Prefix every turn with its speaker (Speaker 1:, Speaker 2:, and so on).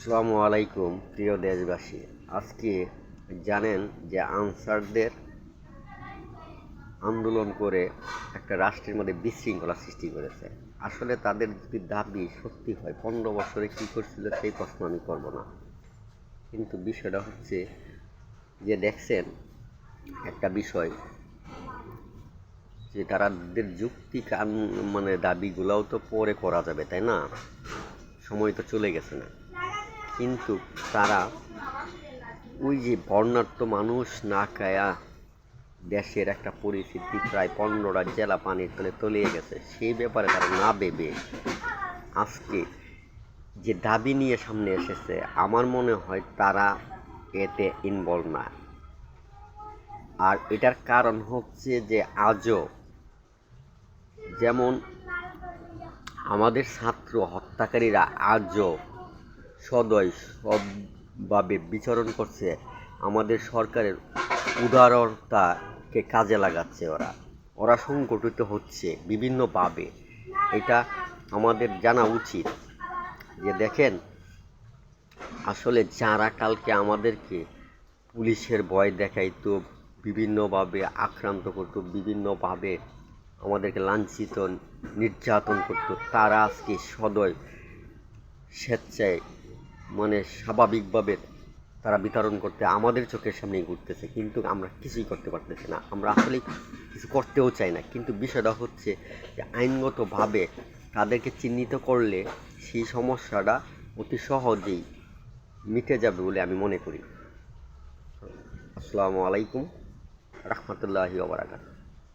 Speaker 1: আসসালামু আলাইকুম প্রিয় দেশবাসী। আজকে জানেন যে আনসারদের আন্দোলন করে একটা রাষ্ট্রের মধ্যে বিশৃঙ্খলা সৃষ্টি করেছে। আসলে তাদের যদি দাবি সত্যি হয় 15 বছরে কী করছিল সেই প্রশ্ন আমি করব না, কিন্তু বিষয়টা হচ্ছে যে দেখছেন একটা বিষয় যে তাদের যুক্তি দাবিগুলোও তো পরে করা যাবে, তাই না? সময় তো চলে গেছে না, কিন্তু তারা ওই যে বর্ণাঢ্য মানুষ না খায়া দেশের একটা পরিস্থিতি প্রায় 15টা জেলা পানির তলে তলিয়ে গেছে, সেই ব্যাপারে তারা না ভেবে আজকে যে দাবি নিয়ে সামনে এসেছে, আমার মনে হয় তারা এতে ইনভলভ না। আর এটার কারণ হচ্ছে যে আজও যেমন আমাদের ছাত্র হত্যাকারীরা আজও সদয় বিচরণ করছে, আমাদের সরকারের উদারতাকে কাজে লাগাচ্ছে। ওরা সংগঠিত হচ্ছে বিভিন্নভাবে। এটা আমাদের জানা উচিত যে দেখেন, আসলে যারা কালকে আমাদেরকে পুলিশের ভয় দেখাইতো, বিভিন্নভাবে আক্রান্ত করতো, বিভিন্নভাবে আমাদেরকে লাঞ্ছিত নির্যাতন করতো, তারা আজকে সদয় স্বেচ্ছায় স্বাভাবিকভাবে তারা বিতরণ করতে আমাদের চোখের সামনেই ঘুরতেছে, কিন্তু আমরা কিছুই করতে পারতেছি না। আমরা আসলে কিছু করতেও চাই না, কিন্তু বিষয়টা হচ্ছে যে আইনগতভাবে তাদেরকে চিহ্নিত করলে সেই সমস্যাটা অতি সহজেই মিটে যাবে বলে আমি মনে করি। আসসালামু আলাইকুম রহমতুল্লাহি ওয়া বারাকাতুহু।